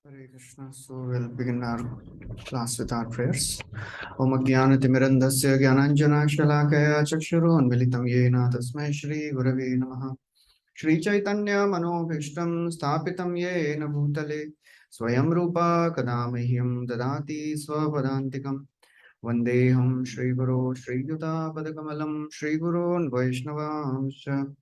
Hare Krishna. So we'll begin our class with our prayers. Om Ajnanatimirandasya Jnananjana Shalakaya Chakshurunmilitam Yena Tasmai Shri Gurave Namaha. Shri Chaitanya Manobhishtam Sthapitam Yena Bhutale Swayam Rupa Kadamahyam Dadati Swapadantikam Vandeham Shri Guru Shri Yuta Padakamalam Shri Gurun Vaishnavamsha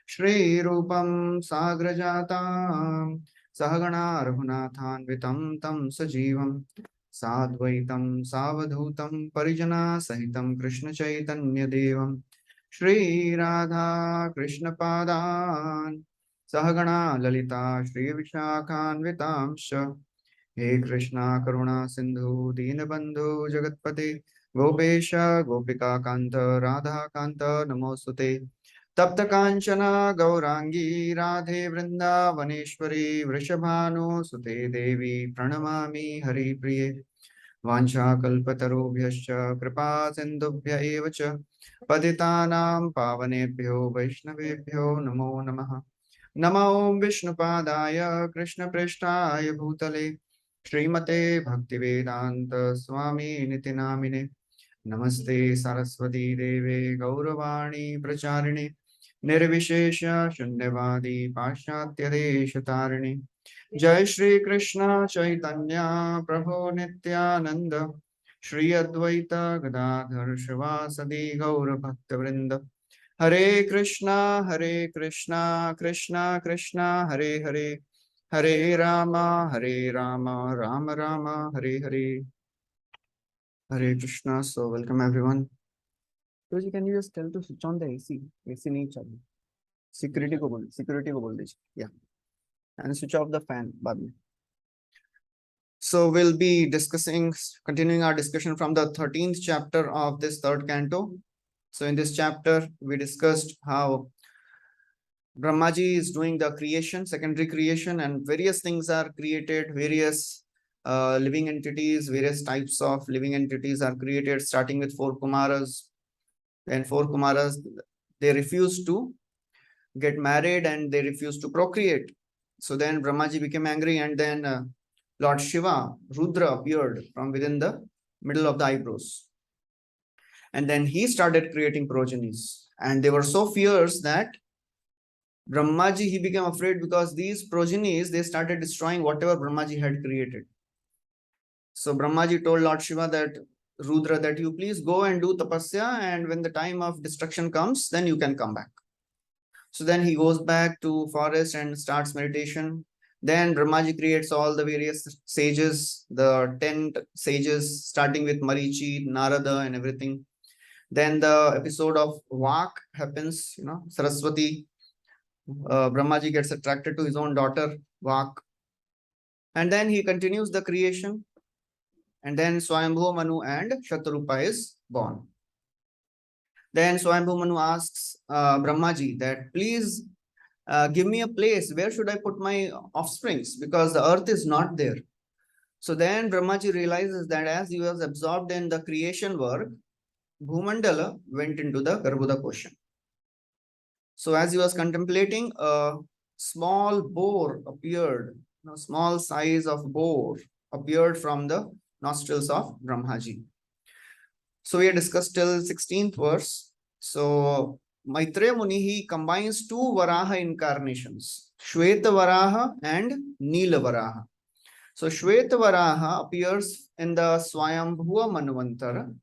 Shri Rupam Sagrajatam Sahagana Raghunathanvitam Tam Sajivam Sadvaitam Savadhutam Parijana Sahitam Krishna Chaitanya Devam Shri Radha Krishna Padan Sahagana Lalita Shri Vishakhanvitamsha He Krishna Karuna Sindhu Dinabandhu Jagatpate Gopesha Gopika Kanta Radha Kanta Namosute तप्त कांचना गौरांगी राधे वृंदावनेश्वरी वृषभानुसुते देवी प्रणमामि हरिप्रिये वाञ्छाकल्पतरुभ्यश्च कृपा सिन्धुभ्य एव च पतितानां पावनेभ्यो वैष्णवेभ्यो नमो नमः नमो विष्णुपादाय कृष्णप्रेष्ठाय भूतले श्रीमते भक्तिवेदान्त स्वामी निति नामिने नमस्ते सरस्वती देवे गौरवाणी प्रचारिणे निर्विशेष शून्यवादी पाश्चात्य देश तारिणे जय श्री कृष्ण चैतन्य प्रभु नित्यानंद श्री अद्वैत गदाधर शिवासदि गौर भक्त वृंद हरे Krishna Krishna Krishna Hare Hare Hare Ram Ram Ram Hare Hare Hare Krishna. So welcome everyone. Prabhuji, can you just tell to switch on the AC? AC नहीं चालू. Security को बोल दीजिए. Yeah. And switch off the fan बाद में. So we'll be continuing our discussion from the 13th chapter of this third canto. So in this chapter, we discussed how Brahmaji is doing the creation, secondary creation, and various things are created, various living entities, various types of living entities are created, starting with four Kumaras. And four Kumaras, they refused to get married and they refused to procreate. So then Brahmaji became angry, and then Lord Shiva, Rudra, appeared from within the middle of the eyebrows. And then he started creating progenies. And they were so fierce that Brahmaji, he became afraid, because these progenies, they started destroying whatever Brahmaji had created. So Brahmaji told Lord Shiva that, Rudra, that you please go and do tapasya, and when the time of destruction comes, then you can come back. So then he goes back to forest and starts meditation. Then Brahmaji creates all the various sages, the 10 sages, starting with Marichi, Narada, and everything. Then the episode of Vak happens, Saraswati. Brahmaji gets attracted to his own daughter, Vak. And then he continues the creation. And then Swayambhu Manu and Shatarupa is born. Then Swayambhu Manu asks Brahmaji that, please give me a place. Where should I put my offsprings? Because the earth is not there. So then Brahmaji realizes that as he was absorbed in the creation work, Bhumandala went into the Garbhuda Kosha. So as he was contemplating, a small boar appeared, small size of boar appeared from the nostrils of Brahmaji. So we discussed till 16th verse. So Maitreya Muni, he combines two Varaha incarnations, Shweta Varaha and Neela Varaha. So Shweta Varaha appears in the Swayambhuva Manvantara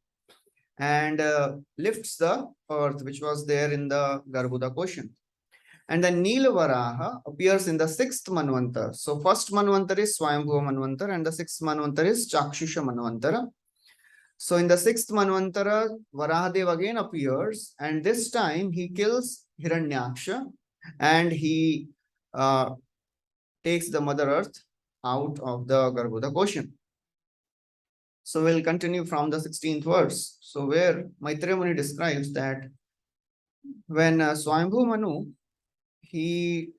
and lifts the earth which was there in the Garbhuda Kosha. And then Neela Varaha appears in the 6th Manvantara. So first Manvantara is Swayambhuva Manvantara and the 6th Manvantara is Chakshusha Manvantara. So in the 6th Manvantara, Varadeva again appears, and this time he kills Hiranyaksha and he takes the Mother Earth out of the Garbhuda Kosha. So we'll continue from the 16th verse. So where Maitreya Muni describes that when Swayambhu Manu, he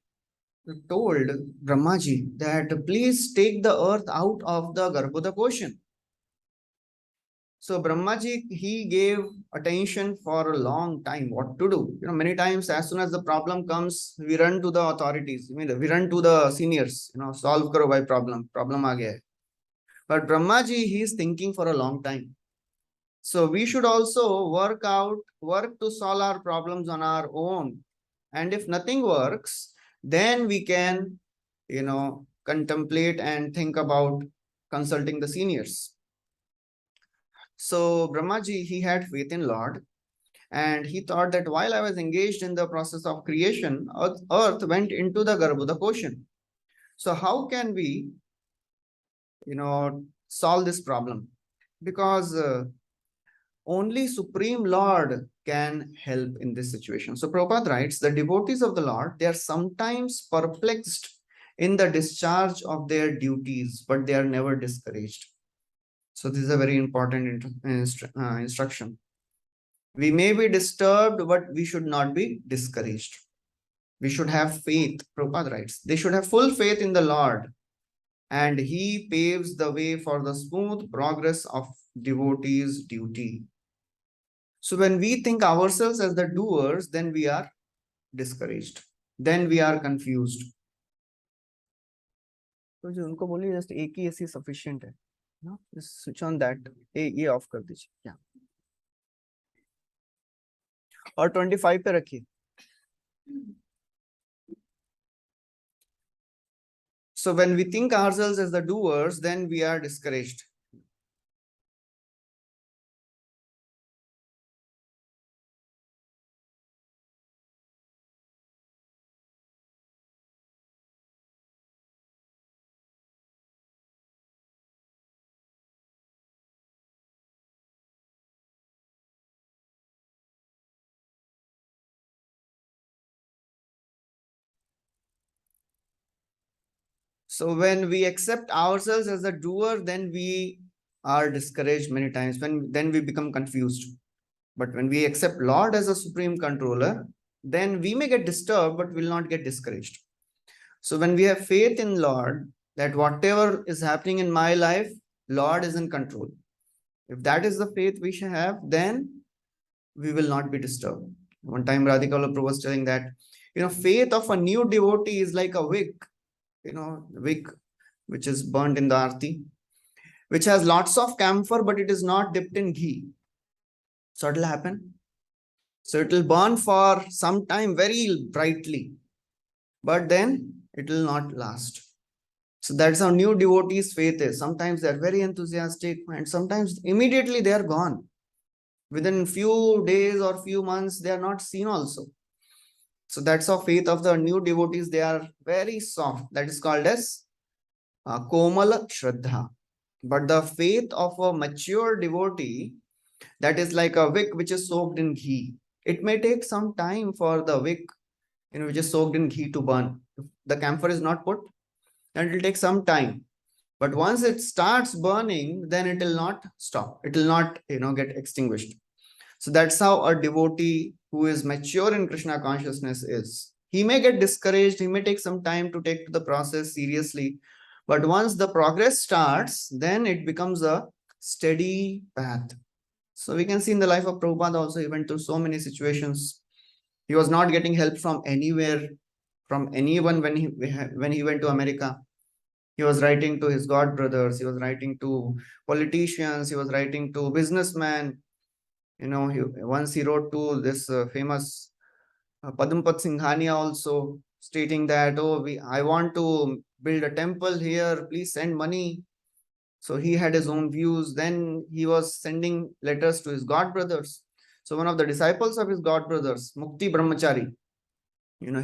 told Brahmaji that please take the earth out of the Garbhuda Kosha. So Brahmaji, he gave attention for a long time what to do. Many times as soon as the problem comes, we run to the authorities. We run to the seniors, solve karo bhai problem. Problem aa gaya hai. But Brahmaji, he is thinking for a long time. So we should also work to solve our problems on our own. And if nothing works, then we can, contemplate and think about consulting the seniors. So Brahmaji, he had faith in Lord, and he thought that while I was engaged in the process of creation, earth went into the Garbhuda ocean. So how can we, solve this problem? Because only Supreme Lord can help in this situation. So Prabhupada writes, the devotees of the Lord, they are sometimes perplexed in the discharge of their duties, but they are never discouraged. So this is a very important instruction. We may be disturbed, but we should not be discouraged. We should have faith. Prabhupada writes, they should have full faith in the Lord, and he paves the way for the smooth progress of devotees' duty. So when we think ourselves as the doers, then we are discouraged. Then we are confused. तो जो उनको बोलिए just एक ही ऐसी sufficient है ना, switch on that, ये of कर दीजिए क्या, और 25 पे रखिए. So when we think ourselves as the doers, then we are discouraged. So when we accept ourselves as a doer, then we are discouraged many times. Then we become confused. But when we accept Lord as a supreme controller, then we may get disturbed, but will not get discouraged. So when we have faith in Lord, that whatever is happening in my life, Lord is in control. If that is the faith we should have, then we will not be disturbed. One time Radhika Prabhu was telling that, faith of a new devotee is like a wick, wick which is burnt in the arti, which has lots of camphor, but it is not dipped in ghee. So it will happen. So it will burn for some time very brightly, but then it will not last. So that's how new devotees' faith is. Sometimes they're very enthusiastic, and sometimes immediately they are gone. Within few days or few months, they are not seen also. So that's how faith of the new devotees, they are very soft. That is called as Komala Shraddha. But the faith of a mature devotee, that is like a wick which is soaked in ghee. It may take some time for the wick, which is soaked in ghee to burn. If the camphor is not put, then it will take some time. But once it starts burning, then it will not stop. It will not, get extinguished. So that's how a devotee who is mature in Krishna consciousness is. He may get discouraged. He may take some time to take the process seriously. But once the progress starts, then it becomes a steady path. So we can see in the life of Prabhupada also, he went through so many situations. He was not getting help from anywhere, from anyone when he went to America. He was writing to his god brothers. He was writing to politicians. He was writing to businessmen. Once he wrote to this famous Padampat Singhania also, stating that, I want to build a temple here. Please send money. So he had his own views. Then he was sending letters to his god brothers. So one of the disciples of his god brothers, Mukti Brahmachari,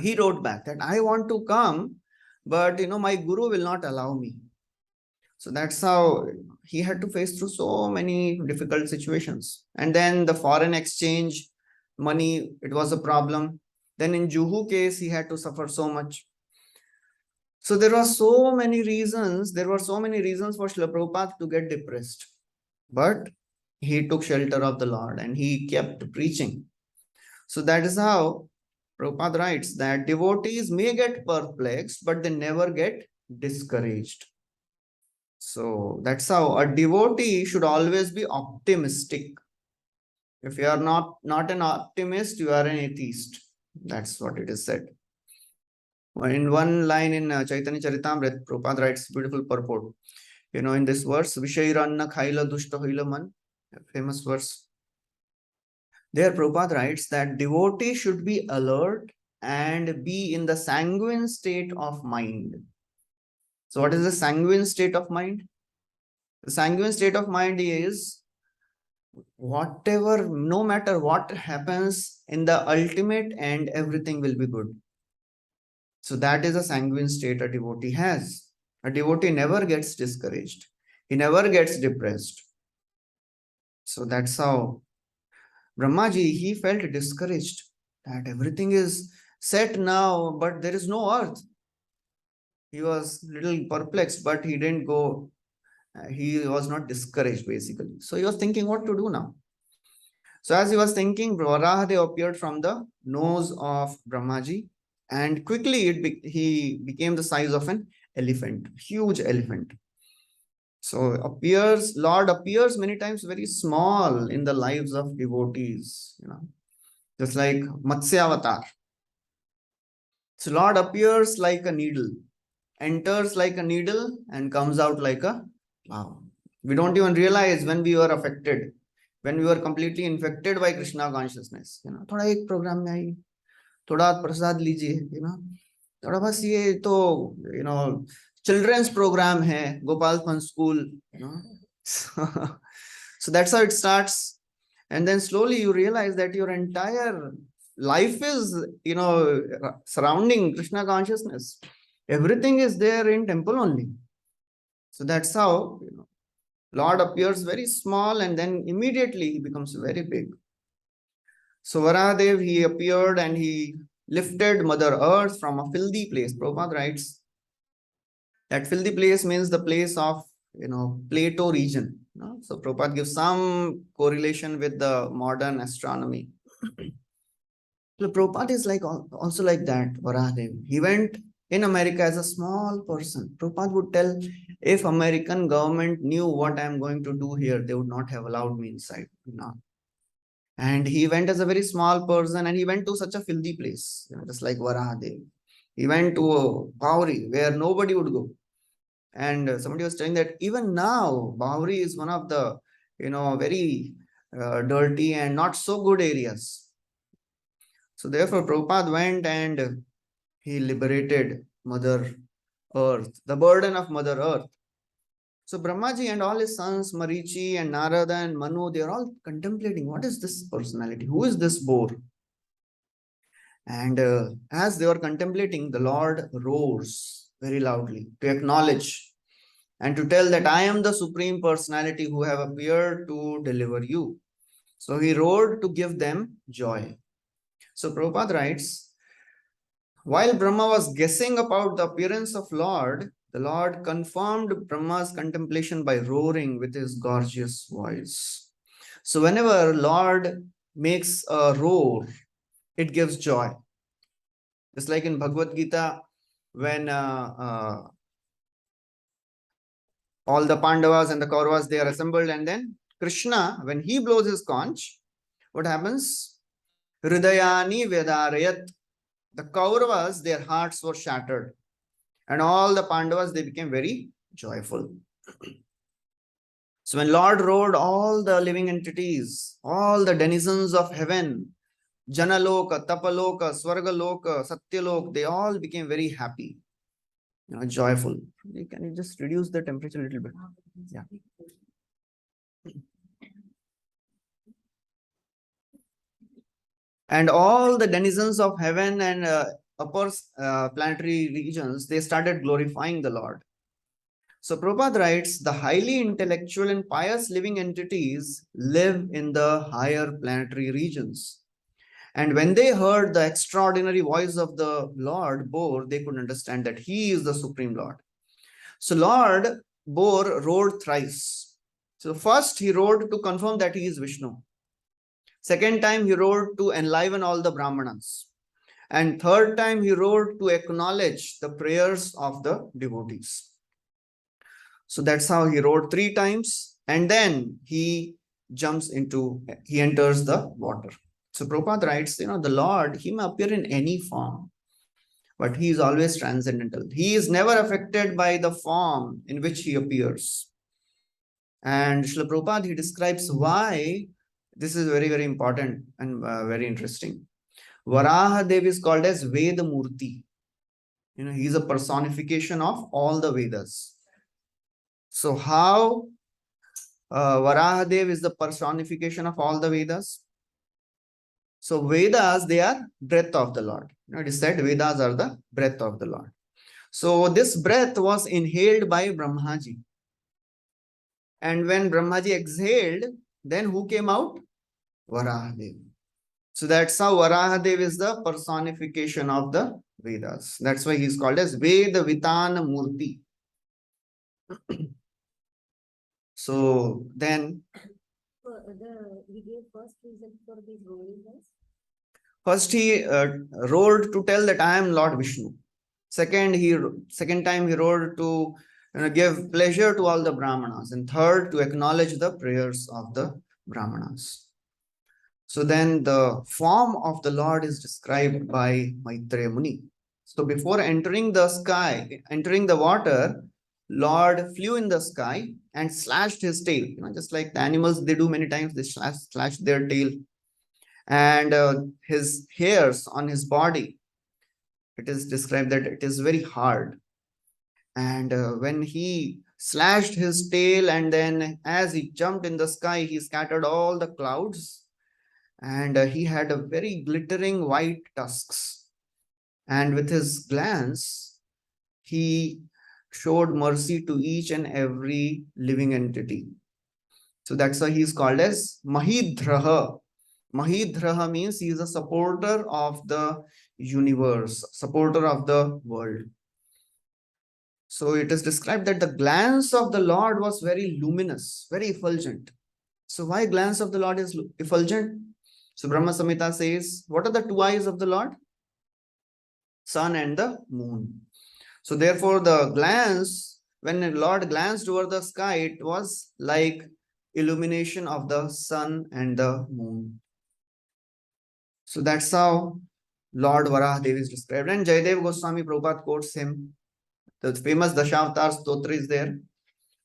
he wrote back that I want to come, but my guru will not allow me. So that's how he had to face through so many difficult situations. And then the foreign exchange money, it was a problem. Then in Juhu case, he had to suffer so much. So there were so many reasons. There were so many reasons for Srila Prabhupada to get depressed. But he took shelter of the Lord and he kept preaching. So that is how Prabhupada writes that devotees may get perplexed, but they never get discouraged. So that's how a devotee should always be optimistic. If you are not an optimist, you are an atheist. That's what it is said. In one line in Chaitanya Charitamrita, Prabhupada writes beautiful purport. In this verse, Vishairanna Khaila Dushta Hoila Man, famous verse. There, Prabhupada writes that devotee should be alert and be in the sanguine state of mind. So, what is the sanguine state of mind? The sanguine state of mind is whatever, no matter what happens, in the ultimate end, everything will be good. So, that is a sanguine state a devotee has. A devotee never gets discouraged, he never gets depressed. So, that's how Brahmaji, he felt discouraged that everything is set now, but there is no earth. He was little perplexed, but he didn't go, he was not discouraged basically. So he was thinking what to do now. So as he was thinking, Varadeva appeared from the nose of Brahmaji, and quickly he became the size of an elephant, huge elephant. So Lord appears many times very small in the lives of devotees, just like Matsya Avatar. So Lord appears like a needle, enters like a needle, and comes out like a plow. We don't even realize when we were affected, when we were completely infected by Krishna consciousness. थोड़ा एक programme में आई, थोड़ा प्रसाद लीजिए, थोड़ा बस ये तो children's program है, Gopal Fun School. So that's how it starts, and then slowly you realize that your entire life is surrounding Krishna consciousness. Everything is there in temple only. So that's how Lord appears very small, and then immediately he becomes very big. So Varadev, he appeared and he lifted Mother Earth from a filthy place. Prabhupada writes that filthy place means the place of Plato region. So Prabhupada gives some correlation with the modern astronomy. So Prabhupada is also like that, Varadev. He went in America as a small person. Prabhupada would tell, if American government knew what I am going to do here, they would not have allowed me inside. And he went as a very small person, and he went to such a filthy place, just like Varadev. He went to Bauri, where nobody would go. And somebody was telling that even now, Bauri is one of the, very dirty and not so good areas. So therefore, Prabhupada went and he liberated Mother Earth, the burden of Mother Earth. So Brahmaji and all his sons, Marichi and Narada and Manu, they are all contemplating, what is this personality? Who is this boar? And as they were contemplating, the Lord roars very loudly to acknowledge and to tell that I am the Supreme Personality who have appeared to deliver you. So he roared to give them joy. So Prabhupada writes, while Brahma was guessing about the appearance of Lord, the Lord confirmed Brahma's contemplation by roaring with his gorgeous voice. So whenever Lord makes a roar, it gives joy. Just like in Bhagavad Gita, when all the Pandavas and the Kauravas, they are assembled, and then Krishna, when he blows his conch, what happens? Hridayani Vedarayat. The Kauravas, their hearts were shattered. And all the Pandavas, they became very joyful. So when Lord roared, all the living entities, all the denizens of heaven, Janaloka, Tapaloka, Swargaloka, Satyaloka, they all became very happy, joyful. Can you just reduce the temperature a little bit? Yeah. And all the denizens of heaven and upper planetary regions, they started glorifying the Lord. So Prabhupada writes, the highly intellectual and pious living entities live in the higher planetary regions. And when they heard the extraordinary voice of the Lord Boar, they could understand that he is the Supreme Lord. So Lord Boar roared thrice. So first he roared to confirm that he is Vishnu. Second time he roared to enliven all the Brahmanas. And third time he roared to acknowledge the prayers of the devotees. So that's how he rode 3 times, and then he enters the water. So Prabhupada writes, the Lord, he may appear in any form, but he is always transcendental. He is never affected by the form in which he appears. And Srila Prabhupada, he describes why this is very, very important and very interesting. Varaha Dev is called as Veda Murti. He is a personification of all the Vedas. So how Varaha Dev is the personification of all the Vedas? So Vedas, they are breath of the Lord. It is said Vedas are the breath of the Lord. So this breath was inhaled by Brahmaji. And when Brahmaji exhaled, then who came out? Varahadev. So that's how Varahadev is the personification of the Vedas. That's why he's called as Veda Vitana Murti. So then he gave first reason for this rolling. First he roared to tell that I am Lord Vishnu. Second time he roared to give pleasure to all the Brahmanas. And third, to acknowledge the prayers of the Brahmanas. So then the form of the Lord is described by Maitreya Muni. So before entering the water, Lord flew in the sky and slashed his tail. Just like the animals, they do many times, they slash their tail. And his hairs on his body, it is described that it is very hard. And when he slashed his tail, and then as he jumped in the sky, he scattered all the clouds, and he had a very glittering white tusks. And with his glance, he showed mercy to each and every living entity. So that's why he is called as Mahidraha. Mahidraha means he is a supporter of the universe, supporter of the world. So it is described that the glance of the Lord was very luminous, very effulgent. So why glance of the Lord is effulgent? So Brahma Samhita says, what are the two eyes of the Lord? Sun and the moon. So therefore the glance, when the Lord glanced over the sky, it was like illumination of the sun and the moon. So that's how Lord Varahadev is described. And Jayadev Goswami Prabhupada quotes him. The famous Dashavatar Stotra is there.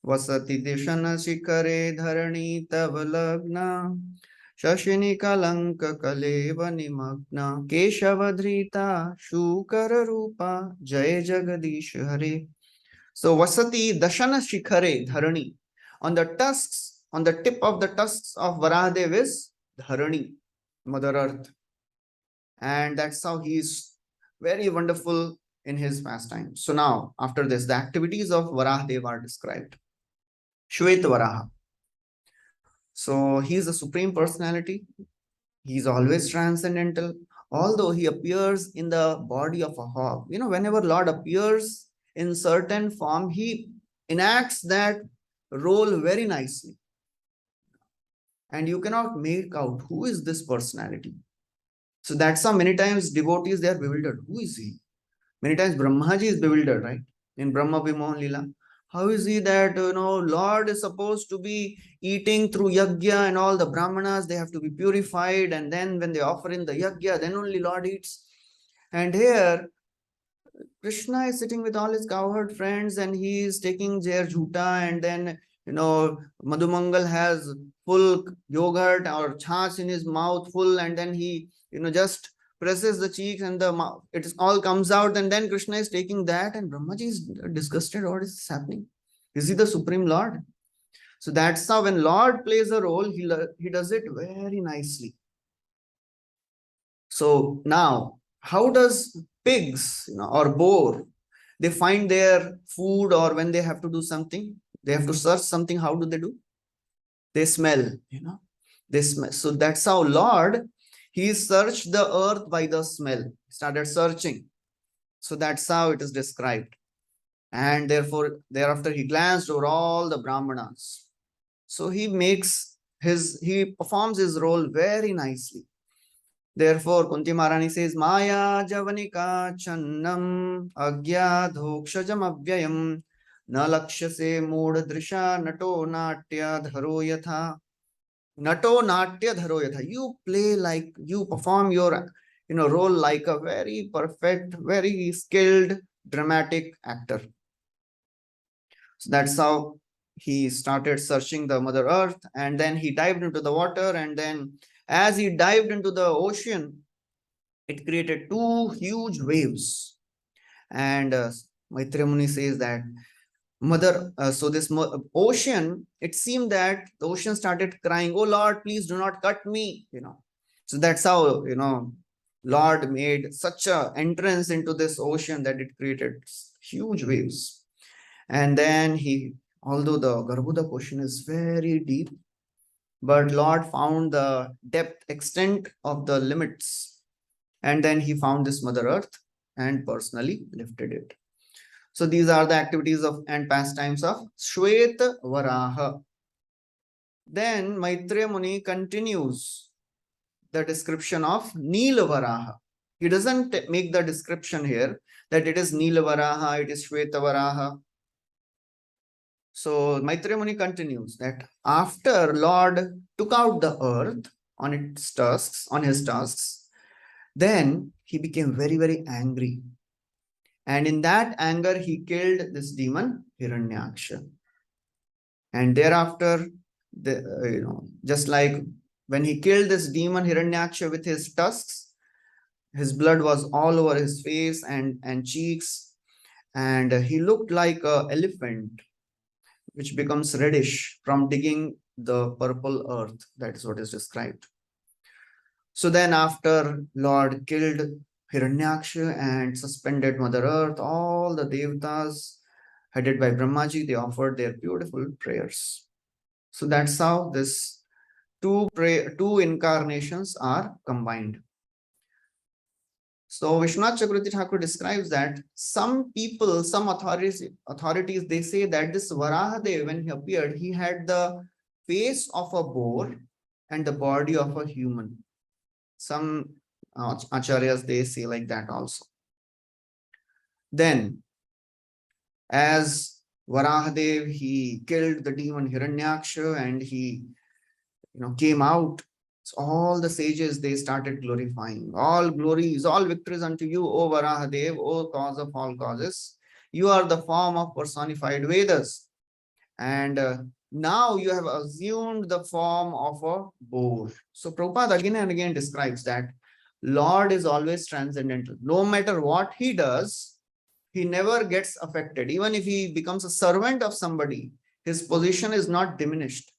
Vasati Dishana Shikare Dharani Tavalagna Shashini Kalanka Kaleva Nimagna Keshavadrita Shukara Rupa Jay Jagadish Hare. So Vasati Dashana Shikare Dharani. On the tip of the tusks of Varahadev is Dharani, Mother Earth. And that's how he is very wonderful in his pastime. So now, after this, the activities of Varahadev are described. Shweta Varaha. So he is the Supreme Personality. He is always transcendental. Although he appears in the body of a hog. Whenever Lord appears in certain form, he enacts that role very nicely. And you cannot make out who is this personality. So that's how many times devotees, they are bewildered. Who is he? Many times Brahmaji is bewildered, right? In Brahma Vimohan Lila. How is he that, Lord is supposed to be eating through yajna, and all the Brahmanas, they have to be purified. And then when they offer in the yajna, then only Lord eats. And here, Krishna is sitting with all his cowherd friends, and he is taking their jhuta, and then, Madhumangal has full yogurt or chas in his mouth full, and then he, just presses the cheeks and the mouth, all comes out, and then Krishna is taking that, and Brahmaji is disgusted. What is happening? Is he the Supreme Lord? So that's how when Lord plays a role, he does it very nicely. So now, how does pigs, or boar, they find their food, or when they have to do something, they have to search something, how do? They smell, they smell. So that's how Lord, he searched the earth by the smell, started searching. So that's how it is described. And therefore, thereafter he glanced over all the Brahmanas. So he performs his role very nicely. Therefore, Kunti Maharani says, Maya Javanika Channam Agya Dhokshajam Avyayam Na lakshase mood drisha nato natya dharo yatha. Nato natya dharo yatha. You play like, you perform your role like a very perfect, very skilled dramatic actor. So that's how he started searching the Mother Earth, and then he dived into the water, and then as he dived into the ocean, it created two huge waves. And Maitreya Muni says that this ocean, it seemed that the ocean started crying, "Oh Lord, please do not cut me." So that's how Lord made such a entrance into this ocean that it created huge waves. And then although the Garbhuda ocean is very deep, but Lord found the depth extent of the limits. And then he found this Mother Earth and personally lifted it. So these are the activities of and pastimes of Shweta Varaha. Then Maitreya Muni continues the description of Neela Varaha. He doesn't make the description here that it is Neela Varaha, it is Shweta Varaha. So Maitreya Muni continues that after Lord took out the earth on its tusks, then he became very, very angry. And in that anger, he killed this demon Hiranyaksha. And thereafter, just like when he killed this demon Hiranyaksha with his tusks, his blood was all over his face and cheeks, and he looked like an elephant which becomes reddish from digging the purple earth. That is what is described. So then after Lord killed Hiranyaksha and suspended Mother Earth, all the Devatas headed by Brahmaji, they offered their beautiful prayers. So that's how this two incarnations are combined. So Vishwanath Chakravarti Thakur describes that some people, some authorities, they say that this Varahadev, when he appeared, he had the face of a boar and the body of a human. Some acharyas, they say like that also. Then, as Varahadev, he killed the demon Hiranyaksha and he came out. So all the sages, they started glorifying. All glories, all victories unto you, O Varahadev, O cause of all causes. You are the form of personified Vedas. And now you have assumed the form of a boar. So Prabhupada again and again describes that Lord is always transcendental. No matter what he does, he never gets affected. Even if he becomes a servant of somebody, his position is not diminished,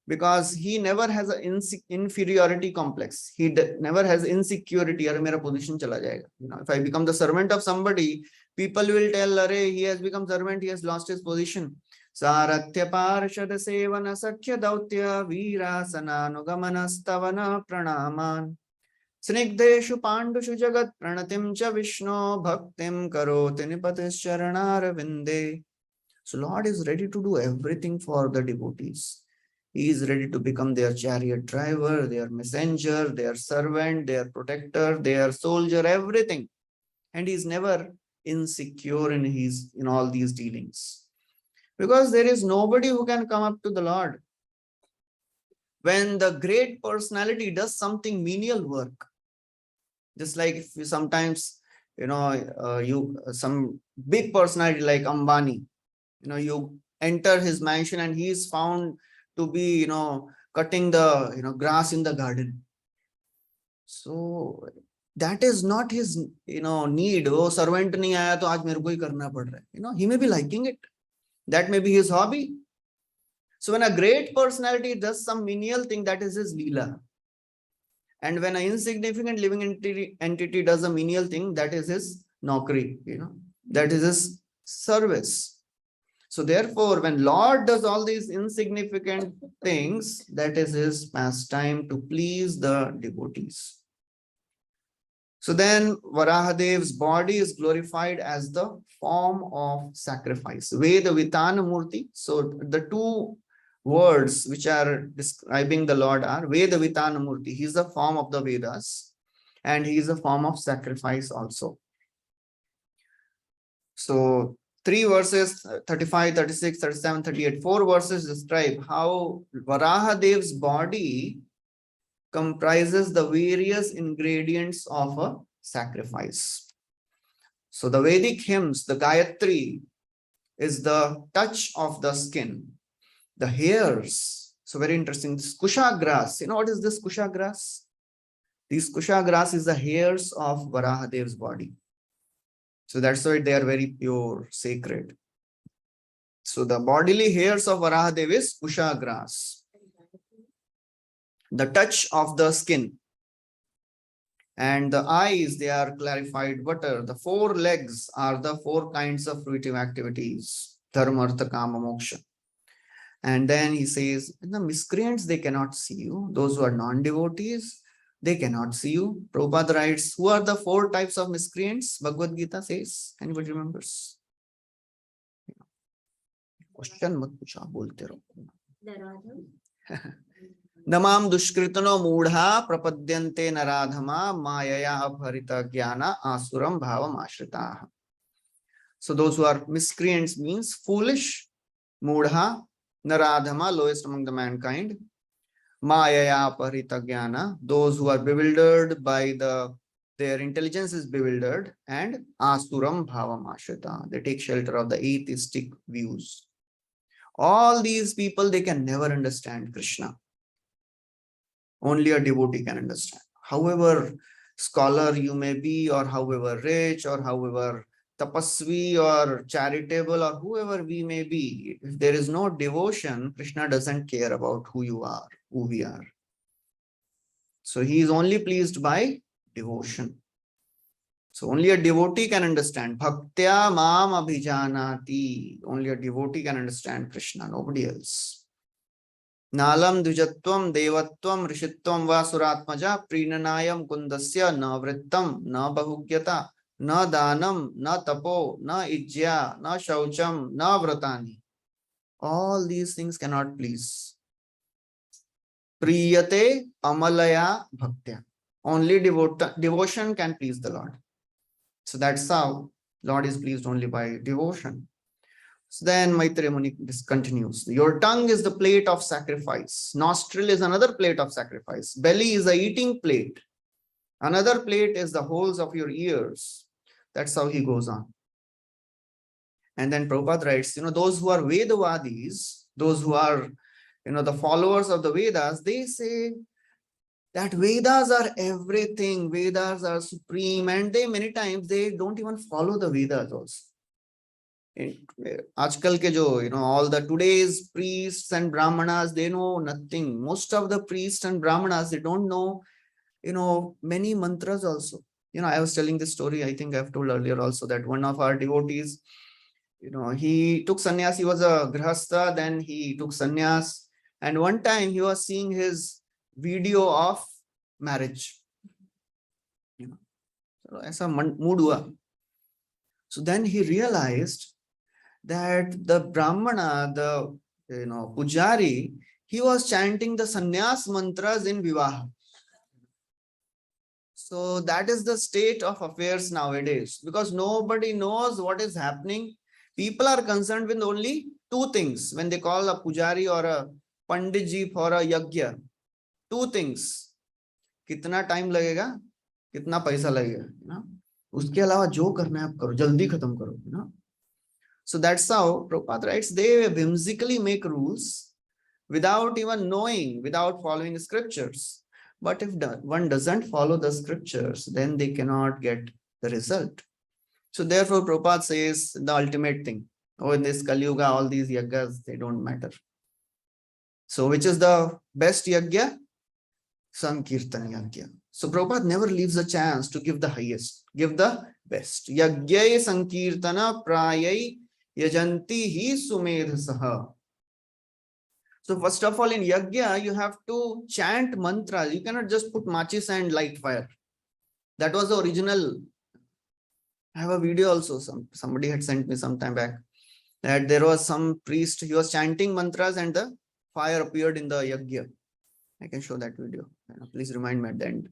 because he never has an inferiority complex. He never has insecurity, or mera position chala jayega. If I become the servant of somebody, people will tell, "Arey, he has become servant, he has lost his position." Sarathya parshad sevana sakya dautya virasananugamanastavana pranaman snigdeshu pandushu jagat pranatim cha vishno bhaktim karoti nipatis charanarvinde. So Lord is ready to do everything for the devotees. He is ready to become their chariot driver, their messenger, their servant, their protector, their soldier, everything. And he is never insecure in all these dealings. Because there is nobody who can come up to the Lord. When the great personality does something menial work, just like if you sometimes, some big personality like Ambani, you enter his mansion and he is found to be, cutting the, grass in the garden. So that is not his, need. Oh, servant nahi aaya to aaj mere ko hi karna pad raha hai. He may be liking it. That may be his hobby. So when a great personality does some menial thing, that is his leela. And when an insignificant living entity does a menial thing, that is his naukri, that is his service. So therefore, when Lord does all these insignificant things, that is his pastime to please the devotees. So then Varahadev's body is glorified as the form of sacrifice. Veda Vitana Murti. So the two words which are describing the Lord are Veda Vitana Murti. He is the form of the Vedas and he is a form of sacrifice also. So 3 verses, 35, 36, 37, 38, 4 verses describe how Varahadev's body comprises the various ingredients of a sacrifice. So the Vedic hymns, the Gayatri, is the touch of the skin, the hairs. So very interesting. This kusha grass. You know what is this kusha grass? This kusha grass is the hairs of Varahadev's body. So that's why they are very pure, sacred. So the bodily hairs of Varahadev is kusha grass. The touch of the skin. And the eyes, they are clarified butter. The 4 legs are the 4 kinds of fruitive activities. Dharma, artha, kama, moksha. And then he says, the miscreants, they cannot see you. Those who are non-devotees, they cannot see you. Prabhupada writes, who are the 4 types of miscreants? Bhagavad Gita says. Anybody remembers? Question mat pucha, bolte raho. Namam dushkritano mudha prapadyante naradhama mayaya abharita jnana asuram bhavam ashritaha. So those who are miscreants means foolish, mudha, naradhama, lowest among the mankind, mayaya abharita jnana, those who are bewildered by their intelligence is bewildered, and asuram bhavam ashrita, they take shelter of the atheistic views. All these people, they can never understand Krishna. Only a devotee can understand. However scholar you may be, or however rich, or however tapasvi or charitable, or whoever we may be, if there is no devotion, Krishna doesn't care about who you are, who we are. So he is only pleased by devotion. So only a devotee can understand. Bhaktya mam abhijanati. Only a devotee can understand Krishna, nobody else. Nalam dvijatvam devatvam rishitvam va suratmaja prinanayam kundasya na vrittam na bahugyata na danam na tapo na ijya na shaucham na vratani. All these things cannot please. Priyate amalaya bhaktya. Only devotion can please the Lord. So that's how Lord is pleased only by devotion. So then Maitreya Muni continues. Your tongue is the plate of sacrifice. Nostril is another plate of sacrifice. Belly is a eating plate. Another plate is the holes of your ears. That's how he goes on. And then Prabhupada writes, those who are Vedavadis, those who are, the followers of the Vedas, they say that Vedas are everything. Vedas are supreme. And they many times, they don't even follow the Vedas also. Aajkal ke jo, all the today's priests and brahmanas, they know nothing. Most of the priests and brahmanas, they don't know, many mantras also. I was telling this story, I think I've told earlier also, that one of our devotees, he took sannyas. He was a grihastha, then he took sannyas. And one time he was seeing his video of marriage. So aisa mood hua. So then he realized that the Brahmana, the Pujari, he was chanting the sannyas mantras in Vivaha. So that is the state of affairs nowadays, because nobody knows what is happening. People are concerned with only 2 things when they call a Pujari or a Panditji for a yajna. 2 things. Kitna time lagega, kitna paisa lagega. Uske alawa jo karna hai aap karo, jaldi khatam karo. So that's how Prabhupada writes, they whimsically make rules without even knowing, without following scriptures. But if one doesn't follow the scriptures, then they cannot get the result. So therefore, Prabhupada says the ultimate thing. In this Kali Yuga, all these yajnas, they don't matter. So which is the best yajna? Sankirtan yajna. So Prabhupada never leaves a chance to give the highest, give the best. Yajnai sankirtana prayai yajanti hi sumedhasaha. So first of all, in yajna, you have to chant mantras. You cannot just put machis and light fire. That was the original. I have a video also. Somebody had sent me some time back that there was some priest. He was chanting mantras and the fire appeared in the yajna. I can show that video. Please remind me at the end.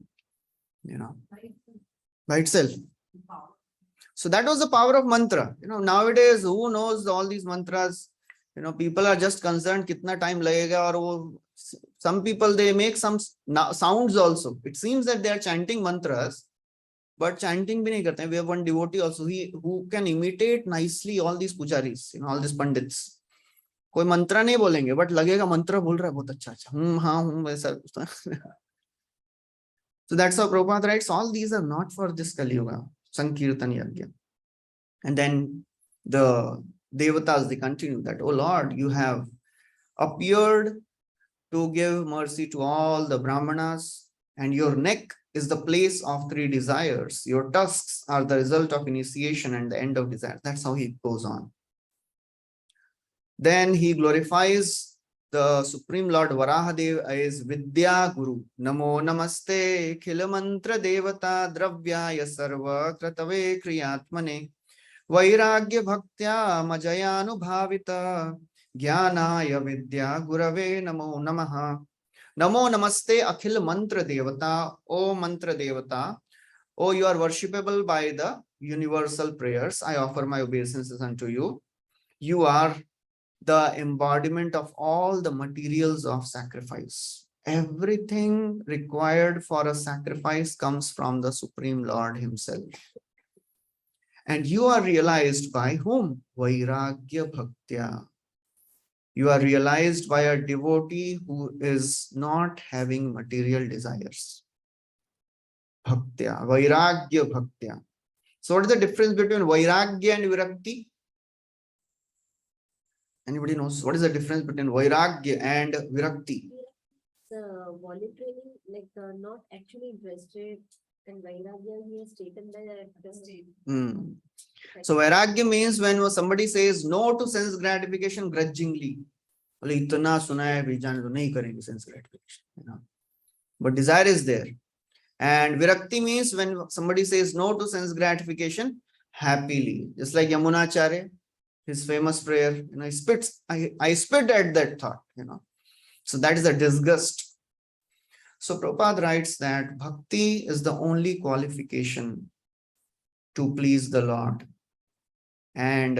By itself. So that was the power of mantra. Nowadays, who knows all these mantras? People are just concerned kitna time lagega, or some people, they make some sounds also. It seems that they are chanting mantras, but chanting bhi nahi karte. We have one devotee also, who can imitate nicely all these pujaris, all these pandits. कोई मंत्र नहीं बोलेंगे, but लगेगा मंत्र बोल रहा है बहुत अच्छा अच्छा, हाँ वैसा. So that's how Prabhupada writes, all these are not for this Kali Yuga, Sankirtan Yajna. And then the Devatas, they continue that, oh Lord, you have appeared to give mercy to all the Brahmanas, and your neck is the place of three desires. Your tusks are the result of initiation and the end of desire. That's how he goes on. Then he glorifies the Supreme Lord Varadeva as Vidya Guru. Namo Namaste Khila Mantra Devata Dravyaya Sarva Kratave Kriyatmane Vairagya Bhaktya Majayanubhavita Jnanaya Vidya Gurave Namo Namaha. Namo Namaste Akhil Mantra Devata. O Mantra Devata, O you are worshipable by the universal prayers. I offer my obeisances unto you. You are the embodiment of all the materials of sacrifice. Everything required for a sacrifice comes from the Supreme Lord himself. And you are realized by whom? Vairagya Bhaktya. You are realized by a devotee who is not having material desires. Bhaktya, Vairagya Bhaktya. So what is the difference between Vairagya and Virakti? Anybody knows what is the difference between Vairagya and Virakti? Voluntarily, like not actually interested, and Vairagya he has taken the state. So Vairagya means when somebody says no to sense gratification grudgingly. Itna suna hai, bhi jaane to nahi karenge sense gratification. But desire is there. And Virakti means when somebody says no to sense gratification happily. Just like Yamunacharya, his famous prayer, he spits, I spit at that thought, So that is the disgust. So Prabhupada writes that bhakti is the only qualification to please the Lord. And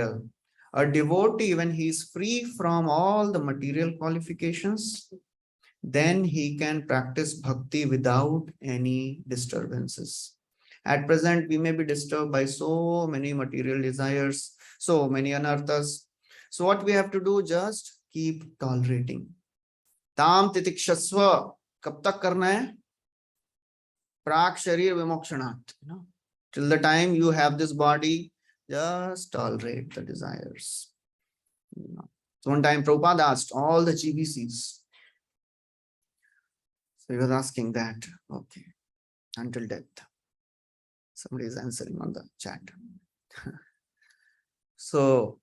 a devotee, when he is free from all the material qualifications, then he can practice bhakti without any disturbances. At present, we may be disturbed by so many material desires, so many anarthas. So what we have to do, just keep tolerating. Tam titikshasva, kab tak karna hai? Prak sharir vimokshanat. Till the time you have this body, just tolerate the desires. So one time Prabhupada asked all the GBCs. So he was asking that, okay, until death. Somebody is answering on the chat. So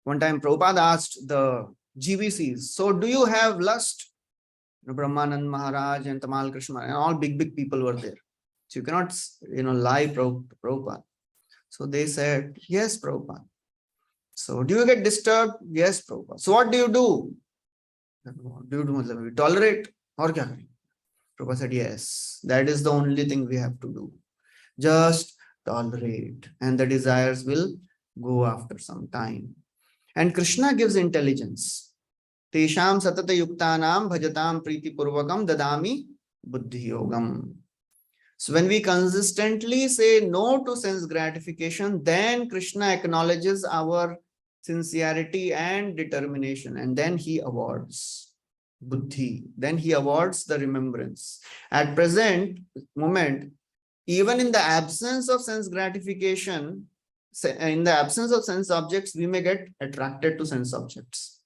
one time Prabhupada asked the GBCs, so do you have lust? Brahmanand Maharaj and Tamal Krishna and all big people were there. So you cannot, lie, Prabhupada. So they said, yes, Prabhupada. So do you get disturbed? Yes, Prabhupada. So what do you do? What do you do? Tolerate or kya kare? Prabhupada said, yes, that is the only thing we have to do. Just tolerate, and the desires will go after some time. And Krishna gives intelligence. Tesham satata yuktanam bhajatam priti purvakam dadami buddhi yogam. So when we consistently say no to sense gratification, then Krishna acknowledges our sincerity and determination, and then he awards buddhi. Then he awards the remembrance. At present moment, even in the absence of sense gratification, in the absence of sense objects, we may get attracted to sense objects.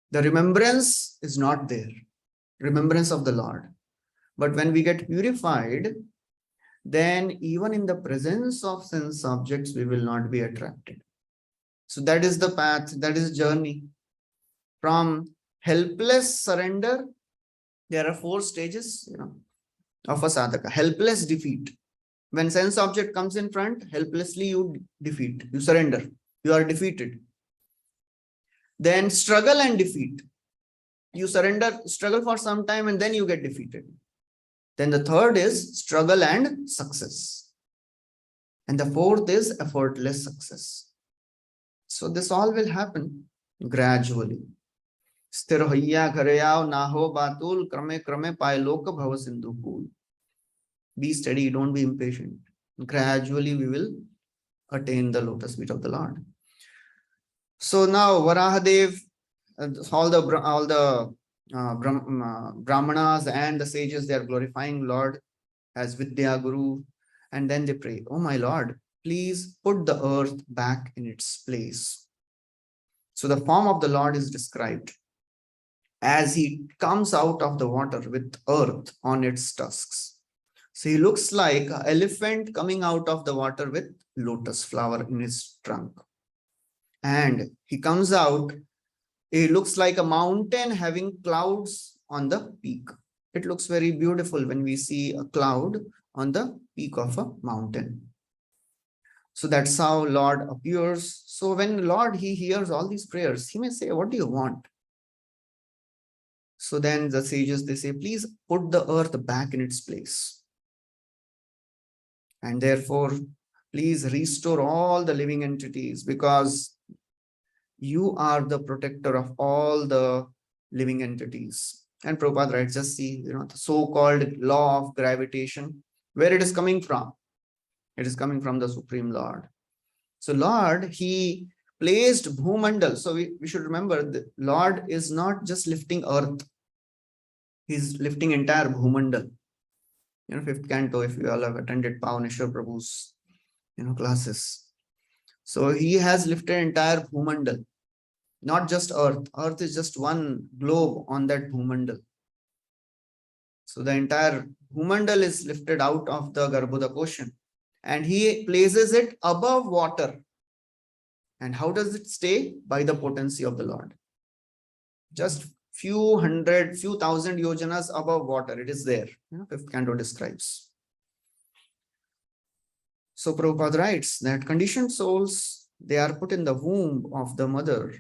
The remembrance is not there, remembrance of the Lord. But when we get purified, then even in the presence of sense objects, we will not be attracted. So that is the path, that is journey. From helpless surrender, there are 4 stages, of a sadhaka. Helpless defeat. When sense object comes in front, helplessly you defeat, you surrender, you are defeated. Then struggle and defeat. You surrender, struggle for some time, and then you get defeated. Then the third is struggle and success. And the fourth is effortless success. So this all will happen gradually. स्थिर होइया घरे आओ ना हो बातुल क्रमे क्रमे पाए लोक भव Sindhu cool. Be steady, don't be impatient. Gradually we will attain the lotus feet of the Lord. So now Varahadev, all the brahmanas and the sages, they are glorifying Lord as Vidya Guru, and then they pray, oh my Lord, please put the earth back in its place. So the form of the Lord is described as he comes out of the water with earth on its tusks. So he looks like an elephant coming out of the water with lotus flower in his trunk. And he comes out, he looks like a mountain having clouds on the peak. It looks very beautiful when we see a cloud on the peak of a mountain. So that's how Lord appears. So when Lord, he hears all these prayers, he may say, what do you want? So then the sages, they say, please put the earth back in its place. And therefore, please restore all the living entities, because you are the protector of all the living entities. And Prabhupada writes, just see, the so-called law of gravitation, where it is coming from. It is coming from the Supreme Lord. So Lord, he placed Bhumandal. So we should remember the Lord is not just lifting earth. He's lifting entire Bhumandal. Fifth canto, if you all have attended Pavaneshwar Prabhu's, classes. So he has lifted entire Bhumandal, not just earth. Earth is just one globe on that Bhumandal. So the entire Bhumandal is lifted out of the Garbhodak ocean, and he places it above water. And how does it stay? By the potency of the Lord. Just few thousand yojanas above water, it is there. Fifth canto describes. So Prabhupada writes that conditioned souls, they are put in the womb of the mother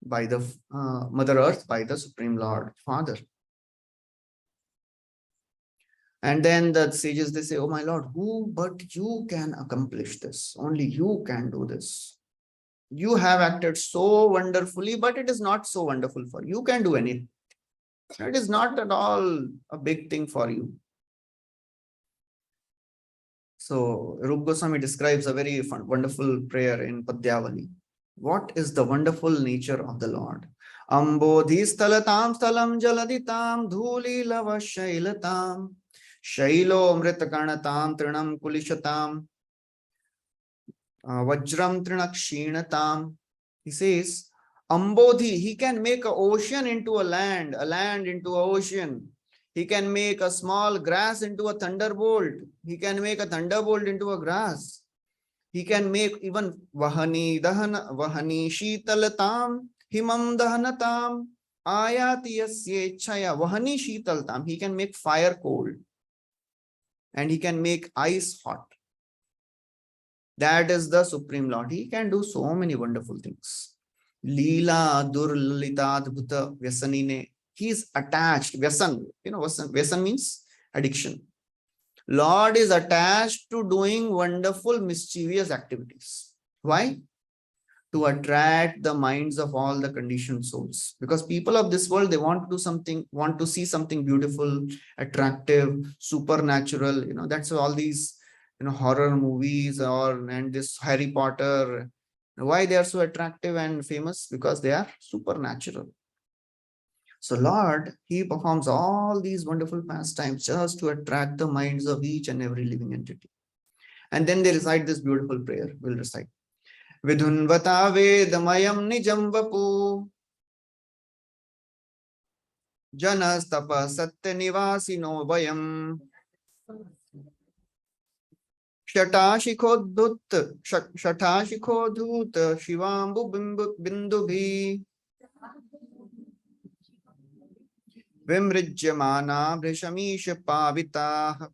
by the Mother Earth, by the Supreme Lord Father. And then the sages, they say, oh my Lord, who but you can accomplish this? Only you can do this. You have acted so wonderfully, but it is not so wonderful for you. You can do anything. It is not at all a big thing for you. So Rupa Goswami describes a very wonderful prayer in Padyavali. What is the wonderful nature of the Lord? Ambodhi stalatam stalam jaladitam dhuli lava shailatam shailo mritakanatam trinam kulishatam vajram trinakshiнаtam. He says, Ambodhi, he can make an ocean into a land into an ocean. He can make a small grass into a thunderbolt. He can make a thunderbolt into a grass. He can make even vahani shitalatam himam dahanatam ayati yasye chaya vahani shitalatam. He can make fire cold, and he can make ice hot. That is the Supreme Lord. He can do so many wonderful things. Leela durlalita adbhuta vyasanine. He is attached. Vyasan, vyasan means addiction. Lord is attached to doing wonderful, mischievous activities. Why? To attract the minds of all the conditioned souls. Because people of this world, they want to do something, want to see something beautiful, attractive, supernatural. That's all these, horror movies and this Harry Potter. Why they are so attractive and famous? Because they are supernatural. So Lord, he performs all these wonderful pastimes just to attract the minds of each and every living entity. And then they recite this beautiful prayer. We'll recite. Vidhunvata vedamayam nijam vapu janastapa satya nivasino vayam shatashikhodhut shivambu bindubhi vimrijyamana bhrishamisha pavitah.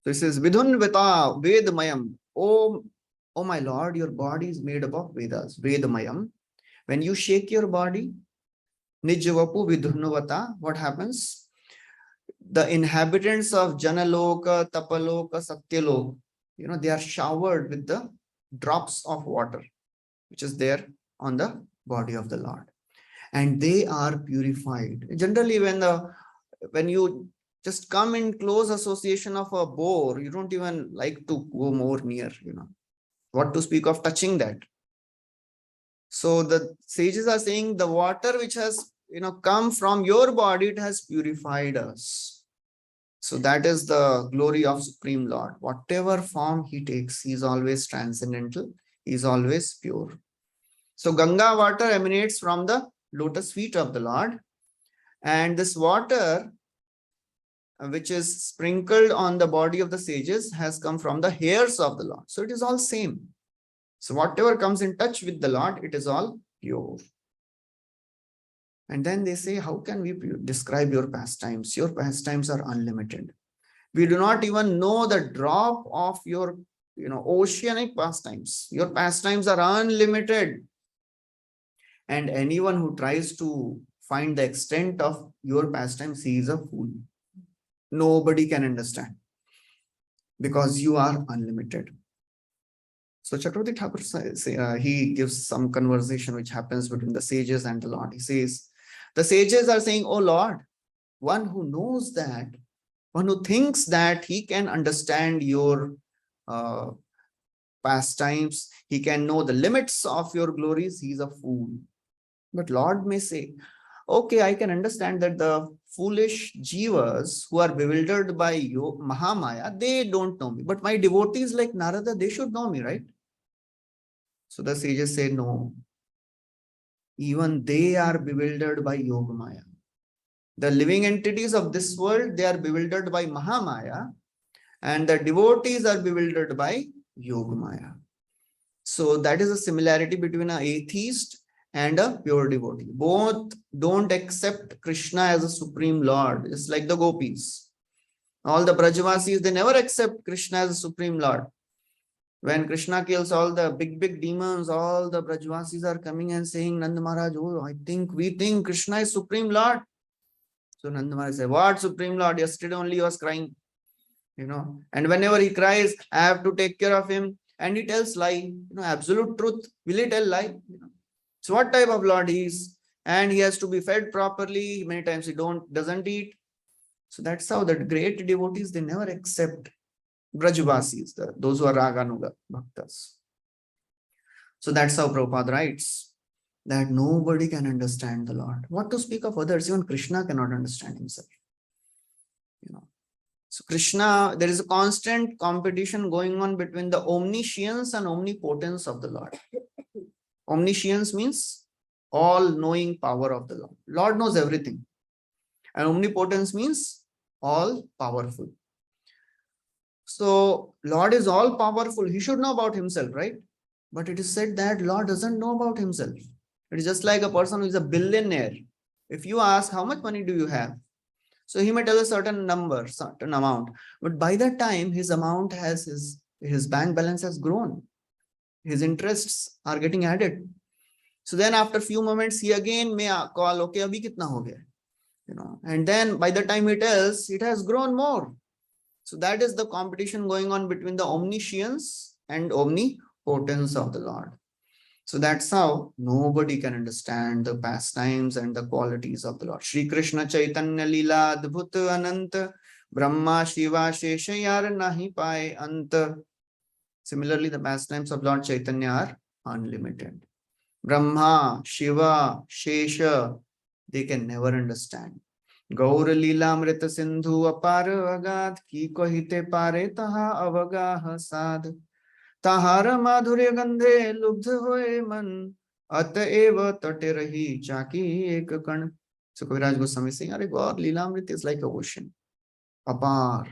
This is Vidhunvata Vedamayam. Oh my Lord, your body is made up of Vedas. Vedamayam. When you shake your body, Nijavapu Vidhunvata, what happens? the inhabitants of Janaloka, Tapaloka, Satyaloka, they are showered with the drops of water, which is there on the body of the Lord. And they are purified. Generally, when you just come in close association of a boar, you don't even like to go more near, What to speak of touching that? So the sages are saying the water which has, come from your body, it has purified us. So that is the glory of Supreme Lord. Whatever form he takes, he is always transcendental. He is always pure. So Ganga water emanates from the lotus feet of the Lord. And this water, which is sprinkled on the body of the sages, has come from the hairs of the Lord. So it is all same. So whatever comes in touch with the Lord, it is all pure. And then they say, how can we describe your pastimes? Your pastimes are unlimited. We do not even know the drop of your, oceanic pastimes. Your pastimes are unlimited. And anyone who tries to find the extent of your pastimes, he is a fool. Nobody can understand because you are unlimited. So Chakravarti Thakur says, he gives some conversation which happens between the sages and the Lord. He says, the sages are saying, oh Lord, one who knows that, one who thinks that he can understand your pastimes, he can know the limits of your glories, he is a fool. But Lord may say, okay, I can understand that the foolish jivas who are bewildered by Mahamaya, they don't know me. But my devotees like Narada, they should know me, right? So the sages say, no. Even they are bewildered by Yogamaya. The living entities of this world, they are bewildered by Mahamaya, and the devotees are bewildered by Yogamaya. So that is a similarity between an atheist and a pure devotee. Both don't accept Krishna as a supreme Lord. It's like the gopis. All the Brajavasis, they never accept Krishna as a supreme Lord. When Krishna kills all the big demons, all the Brajavasis are coming and saying, Nanda Maharaj, oh, we think Krishna is supreme Lord. So Nanda Maharaj said, what supreme Lord? Yesterday only he was crying. And whenever he cries, I have to take care of him. And he tells lie, absolute truth. Will he tell lie? So what type of Lord he is? And he has to be fed properly. Many times he doesn't eat. So that's how the great devotees, they never accept Brajavasis, those who are Raganuga Bhaktas. So that's how Prabhupada writes that nobody can understand the Lord. What to speak of others? Even Krishna cannot understand himself. So Krishna, there is a constant competition going on between the omniscience and omnipotence of the Lord. Omniscience means all-knowing power of the Lord. Lord knows everything. And omnipotence means all-powerful. So Lord is all-powerful. He should know about himself, right? But it is said that Lord doesn't know about himself. It is just like a person who is a billionaire. If you ask, how much money do you have? So he may tell a certain number, certain amount. But by that time, his amount has, his bank balance has grown. His interests are getting added. So then after a few moments, he again may call, okay, abhi kitna ho gaya? And then by the time he tells, it has grown more. So that is the competition going on between the omniscience and omnipotence of the Lord. So that's how nobody can understand the pastimes and the qualities of the Lord. Shri Krishna Chaitanya Leela Adbhut Ananta Brahma Shiva Sheshayar Nahi Pai Anta. Similarly, the pastimes of Lord Chaitanya are unlimited. Brahma, Shiva, Shesha, they can never understand. Gaur Leela Amrita Sindhu Apar Agad Ki Kohite Pare Taha Avagah Sad. Tahara Madhurya Gandhe Lubdha Hoye Man Ataeva Tate Rahi Chaki Ek Kan. So Kaviraj Goswami is saying, Are Gaur Leela Amrita is like an ocean. Apar.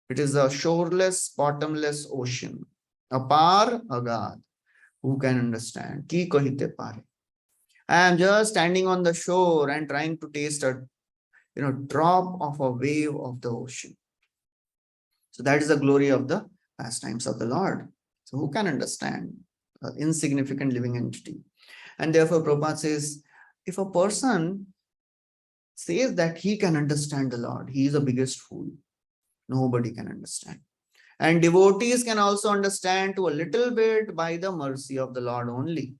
It is a shoreless, bottomless ocean. Apar Agad. Who can understand? Ki kahite pare. I am just standing on the shore and trying to taste a drop of a wave of the ocean. So that is the glory of the pastimes of the Lord. So who can understand an insignificant living entity? And therefore Prabhupada says, if a person says that he can understand the Lord. He is the biggest fool. Nobody can understand. And devotees can also understand to a little bit by the mercy of the Lord only.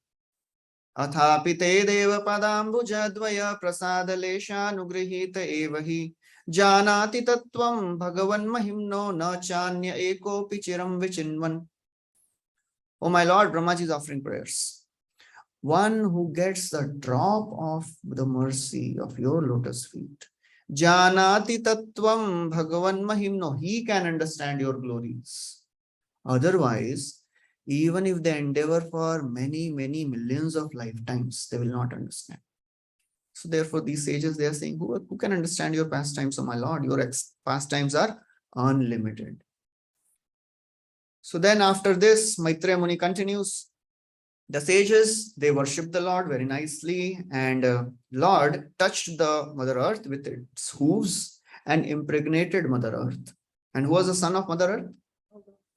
अथापि ते देव पदाम्बुजद्वय प्रसादलेशानुगृहीत एव हि जानाति तत्त्वं भगवन्महिम्नो न चान्य एकोऽपि चिरं विचिन्वन्. Oh my Lord, Brahmaji is offering prayers. One who gets the drop of the mercy of your lotus feet. Janati tattvam bhagavan mahimno. He can understand your glories. Otherwise, even if they endeavor for many, many millions of lifetimes, they will not understand. So therefore, these sages, they are saying, who can understand your pastimes, O my Lord? Your pastimes are unlimited. So then after this, Maitreya Muni continues. The sages, they worshipped the Lord very nicely, and Lord touched the Mother Earth with its hooves and impregnated Mother Earth. And who was the son of Mother Earth?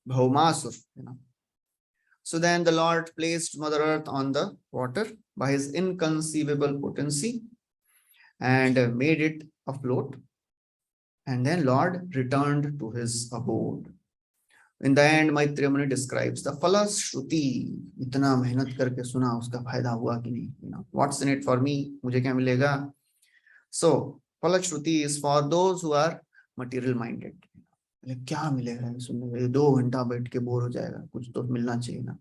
Bhaumasur. So then the Lord placed Mother Earth on the water by his inconceivable potency and made it afloat. And then Lord returned to his abode. In the end, Maitreya Muni describes the Phalas Shruti. Itna mehnat karke suna, uska fayda hua ki nahi? What's in it for me? Mujhe kya milega? So, Phalas Shruti is for those who are material minded. क्या मिलेगा सुनने में? 2 घंटा बैठ के bore हो जाएगा, कुछ तो मिलना चाहिए ना.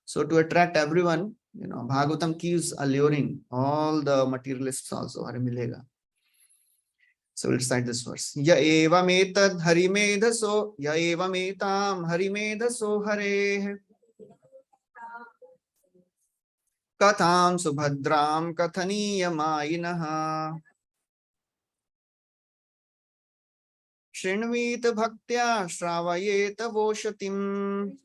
So to attract everyone, Bhagavatam keeps alluring all the materialists also. अरे मिलेगा. So we'll cite this verse. Ya evam etad harimedhaso, ya evam etam harimedhaso hare. Katham subhadram kathaniyamainaha. Shrinvit bhaktya shravayeta voshatim.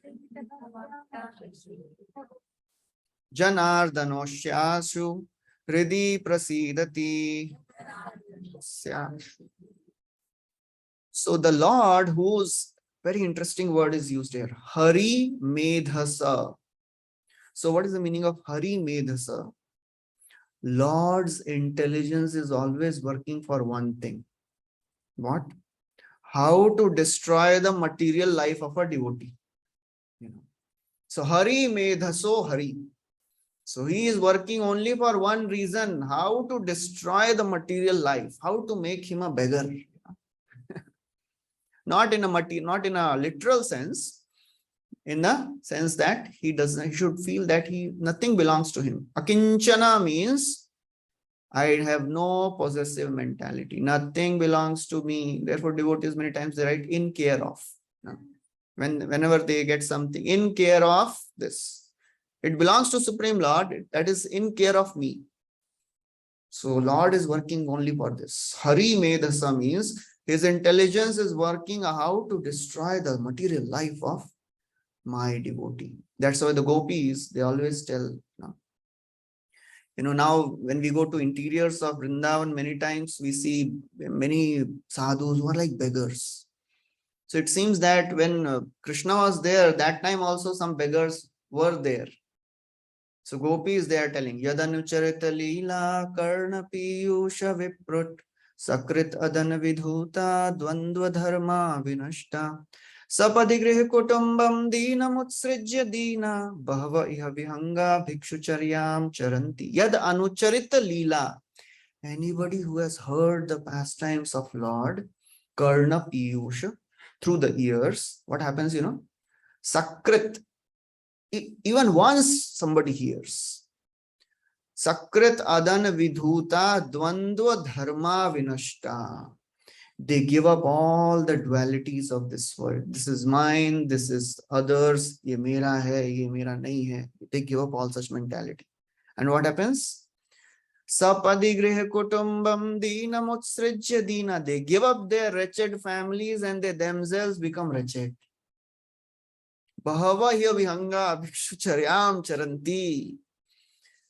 Janardanoshyashu hridi prasidati. So the Lord, whose very interesting word is used here, Hari Medhasa. So what is the meaning of Hari Medhasa? Lord's intelligence is always working for one thing. What? How to destroy the material life of a devotee. So Hari Medhaso Hari. So he is working only for one reason, how to destroy the material life, how to make him a beggar. Not in a literal sense, in the sense that he should feel that nothing belongs to him. Akinchana means I have no possessive mentality. Nothing belongs to me. Therefore, devotees many times they write in care of. Whenever they get something, in care of this. It belongs to Supreme Lord, that is in care of me. So Lord is working only for this. Hari Medhasa means his intelligence is working how to destroy the material life of my devotee. That's why the gopis, they always tell, now when we go to interiors of Vrindavan, many times we see many sadhus who are like beggars. So it seems that when Krishna was there, that time also some beggars were there. So gopis, they are telling, Yadanucharita Leela Karna Piyusha Viprut Sakrit Adana Vidhuta Dvandva Dharma Vinashta Sapadigrih Kutumbam Dina Mutsrijya Dina Bahava Iha Vihanga Bhikshucharyam Charanti. Yad Anucharita Leela. Anybody who has heard the pastimes of Lord, Karna Piyusha, through the ears, what happens, Sakrit. Even once somebody hears, Sakrit Adana Vidhuta Dvandva Dharma Vinashta. They give up all the dualities of this world. This is mine, this is others, ye mera hai, ye mera nahi hai. They give up all such mentality. And what happens? Sapadigrih Kutumbam Dina Mutsrijya Dina. They give up their wretched families and they themselves become wretched. Bahava hiya vihanga bhikshucharyam charanti.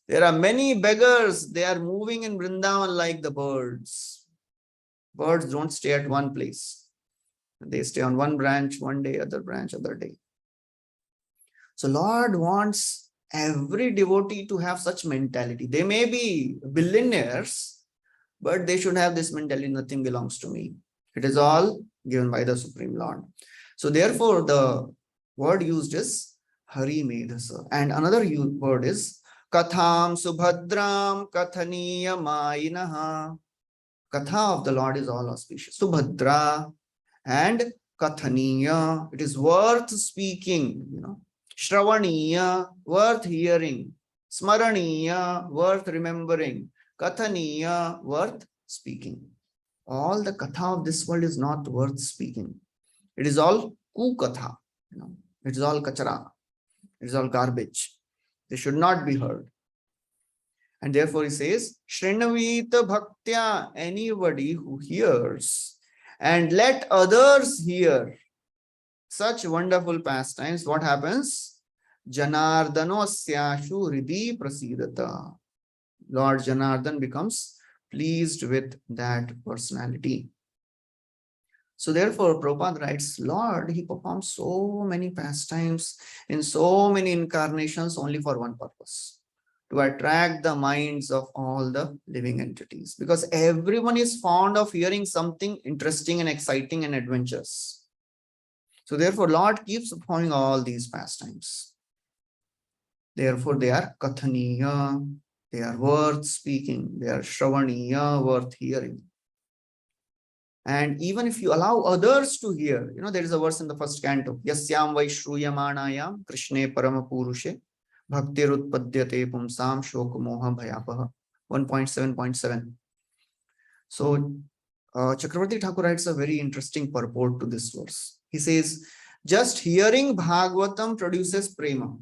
There are many beggars. They are moving in Vrindavan like the birds. Birds don't stay at one place. They stay on one branch one day, other branch other day. So Lord wants every devotee to have such mentality. They may be billionaires, But they should have this mentality, nothing belongs to me. It is all given by the Supreme Lord. So therefore, the word used is Hari Medhasa. And another word is Katham Subhadram Kathaniya Mainaha. Katha of the Lord is all auspicious. Subhadra and Kathaniya, it is worth speaking, Shravaniya, worth hearing. Smaraniya, worth remembering. Kathaniya, worth speaking. All the katha of this world is not worth speaking. It is all kukatha. It is all kachara. It is all garbage. They should not be heard. And therefore he says, Shrinavita Bhaktya, anybody who hears and let others hear such wonderful pastimes, what happens? Janardanosya Ridi Prasidata. Lord Janardan becomes pleased with that personality. So therefore, Prabhupada writes, Lord, he performs so many pastimes in so many incarnations only for one purpose, to attract the minds of all the living entities. Because everyone is fond of hearing something interesting and exciting and adventurous. So therefore, Lord keeps performing all these pastimes. Therefore, they are kathaniya, they are worth speaking, they are shravaniya, worth hearing. And even if you allow others to hear, there is a verse in the first canto, Yasyam Vaishruyamanayam Krishne Paramapurushe Bhaktirutpadyate Pumsam Shok Moha Bhayapaha 1.7.7. So Chakravarti Thakur writes a very interesting purport to this verse. He says, just hearing Bhagavatam produces prema.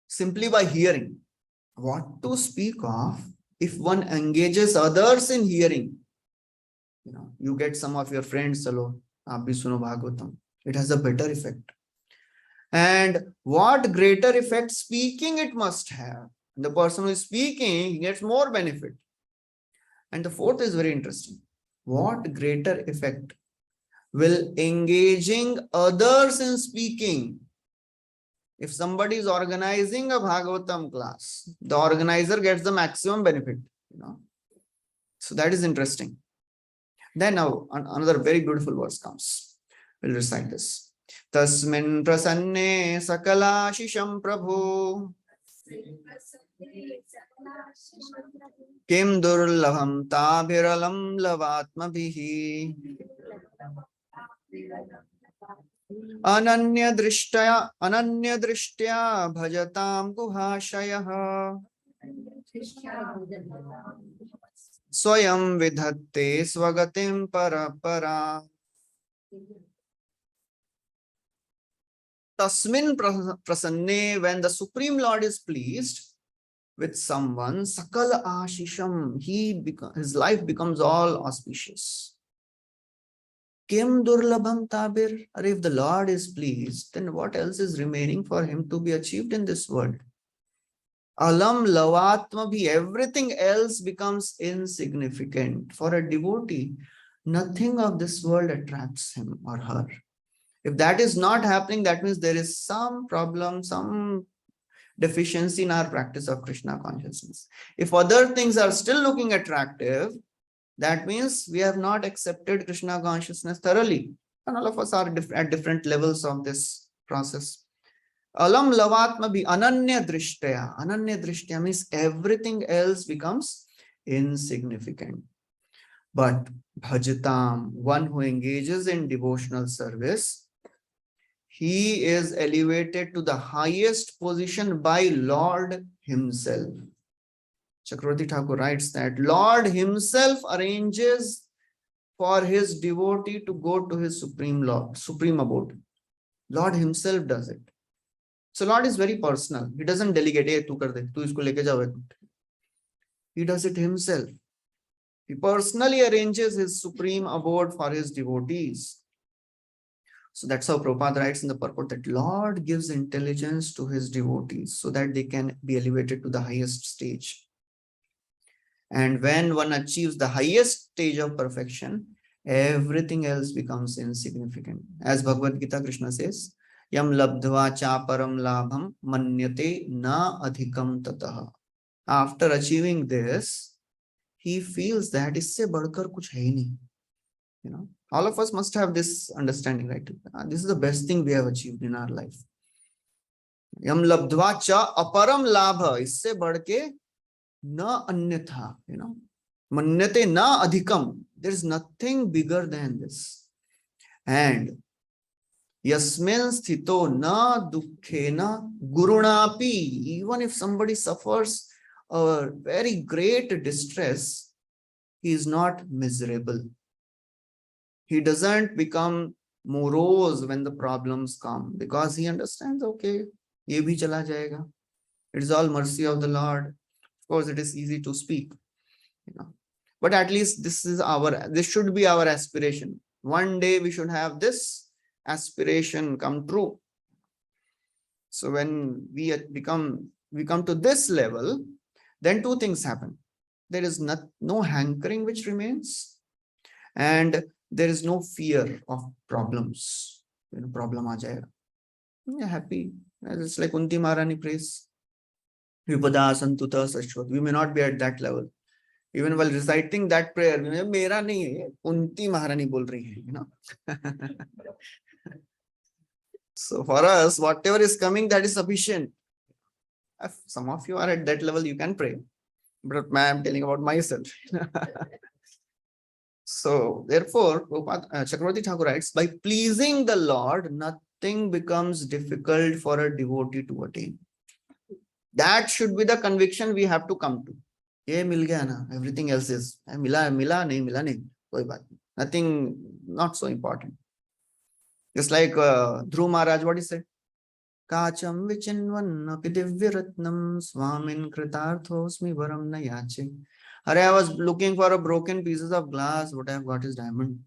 Simply by hearing. What to speak of if one engages others in hearing? You get some of your friends, Chalo, aap bhi suno Bhagavatam. It has a better effect. And what greater effect speaking it must have. The person who is speaking, he gets more benefit. And the fourth is very interesting. What greater effect will engaging others in speaking? If somebody is organizing a Bhagavatam class, the organizer gets the maximum benefit. So that is interesting. Then now another very beautiful verse comes. We'll recite this. Tasmin prasanne sakala shisham prabhu kim durlabham tabhiralam lavatmabhihi ananya drishtya bhajatam guhashayah Swayam vidhatte swagatim parapara. Tasmin prasanne, when the Supreme Lord is pleased with someone, sakala ashisham, his life becomes all auspicious. Kim durlabham tabir, or if the Lord is pleased, then what else is remaining for him to be achieved in this world? Alam lavatmabhi, everything else becomes insignificant. For a devotee, nothing of this world attracts him or her. If that is not happening, that means there is some problem, some deficiency in our practice of Krishna consciousness. If other things are still looking attractive, that means we have not accepted Krishna consciousness thoroughly. And all of us are at different levels of this process. Alam lavatma bhi ananya drishtya. Ananya drishtya means everything else becomes insignificant. But bhajatam, one who engages in devotional service, he is elevated to the highest position by Lord himself. Chakravarti Thakur writes that Lord himself arranges for his devotee to go to his supreme abode. Lord himself does it. So Lord is very personal. He doesn't delegate, hey, tu kar de, tu isko leke jao. He does it himself. He personally arranges his supreme abode for his devotees. So that's how Prabhupada writes in the purport that Lord gives intelligence to his devotees so that they can be elevated to the highest stage. And when one achieves the highest stage of perfection, everything else becomes insignificant. As Bhagavad Gita, Krishna says, Yam labdhva cha param labham manyate na adhikam tataha. After achieving this, he feels that इससे बढ़कर कुछ है ही नहीं. You know, all of us must have this understanding, right? This is the best thing we have achieved in our life. यम लब्ध्वा च अपरम लाभ, इससे बढ़ के न अन्यथा. You know, मन्यते न अधिकम. There is nothing bigger than this. And yasmin sthito na dukkhena gurunapi, even if somebody suffers a very great distress, he is not miserable. He doesn't become morose when the problems come, because he understands, okay, ye bhi chala jayega. It is all mercy of the Lord. Of course, it is easy to speak, you know, but at least this should be our aspiration. One day we should have this aspiration come true. So when we come to this level, then two things happen. There is no hankering which remains, and there is no fear of problems. You know, problem aa jayega. Yeah, happy. It's like Kunti Maharani prays. Vipada Santuta Sashvat. We may not be at that level. Even while reciting that prayer, मेरा नहीं है, कुंती महारानी बोल रही है, you know. So for us, whatever is coming, that is sufficient. If some of you are at that level, you can pray. But I am telling about myself. So therefore, Chakravarti Thakur writes, by pleasing the Lord, nothing becomes difficult for a devotee to attain. That should be the conviction we have to come to. ये मिल गया ना, everything else is मिला नहीं, कोई बात नहीं. Nothing, not so important. Just like Dhruv Maharaj, what he said? Kacham vichinvannapi divyaratnam swamin kritarthosmi varam na yache. I was looking for a broken pieces of glass. What I have got is diamond.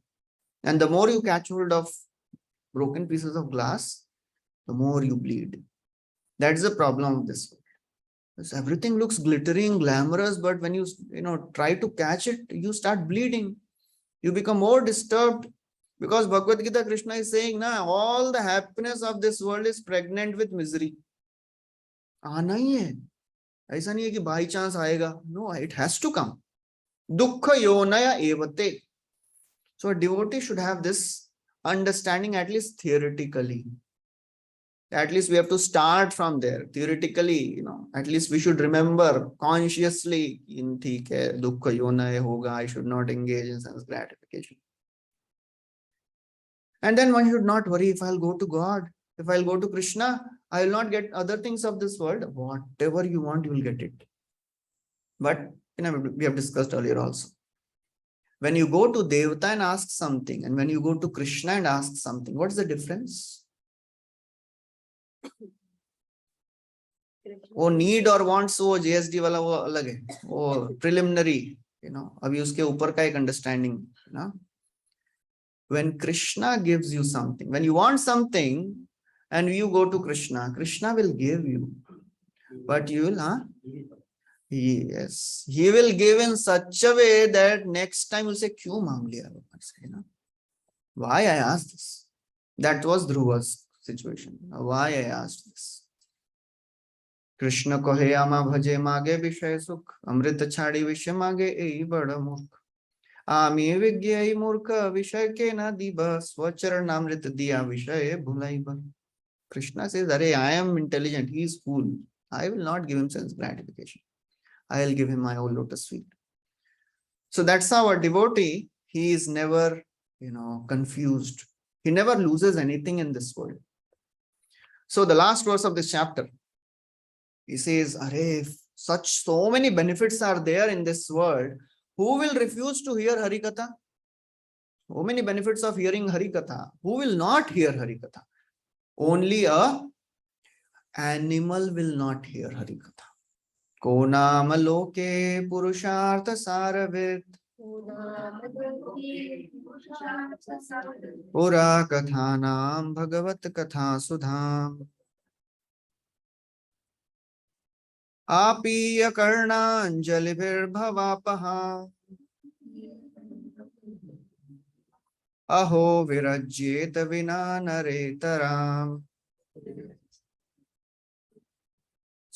And the more you catch hold of broken pieces of glass, the more you bleed. That's the problem of this world. Because everything looks glittering, glamorous, but when you try to catch it, you start bleeding. You become more disturbed. Because Bhagavad Gita, Krishna is saying, all the happiness of this world is pregnant with misery. आना ही है. ऐसा नहीं है कि by chance आएगा. No, it has to come. Dukkha yonaya evate. So a devotee should have this understanding, at least theoretically. At least we have to start from there. Theoretically, at least we should remember consciously, in theek hai, dukkha yonaya hoga, I should not engage in sense gratification. And then one should not worry, if I'll go to God, if I'll go to Krishna, I will not get other things of this world. Whatever you want, you will get it. But we have discussed earlier also. When you go to Devata and ask something, and when you go to Krishna and ask something, what is the difference? वो need or wants, वो JSD वाला वो अलग है, वो preliminary, अभी उसके ऊपर का एक understanding, When Krishna gives you something, when you want something and you go to Krishna, Krishna will give you, but you will, yes, he will give in such a way that next time you'll say, "Kyun maang liya?" Why I asked this? That was Dhruva's situation. Why I asked this? Krishna kohe ama bhaje mage vishay sukh, amrita chhadi vishay mage ei bada mukh. आमी विज्ञाई मूर्ख विषय के ना दीबा स्वचरण अमृत दिया विषय भुलाइबा. Krishna says, "Arey, I am intelligent. He is fool. I will not give him sense gratification. I will give him my whole lotus feet." So that's how a devotee, he is never, confused. He never loses anything in this world. So the last verse of this chapter, he says, "Arey, so many benefits are there in this world. Who will refuse to hear Harikatha? So many benefits of hearing Harikatha. Who will not hear Harikatha? Only a animal will not hear Harikatha. Ko naam loke purushartha saravit. Pura kathanam bhagavat katha sudham. Apiya karnanjalibhir bhavapaha. Aho virajyeta vina naretaram."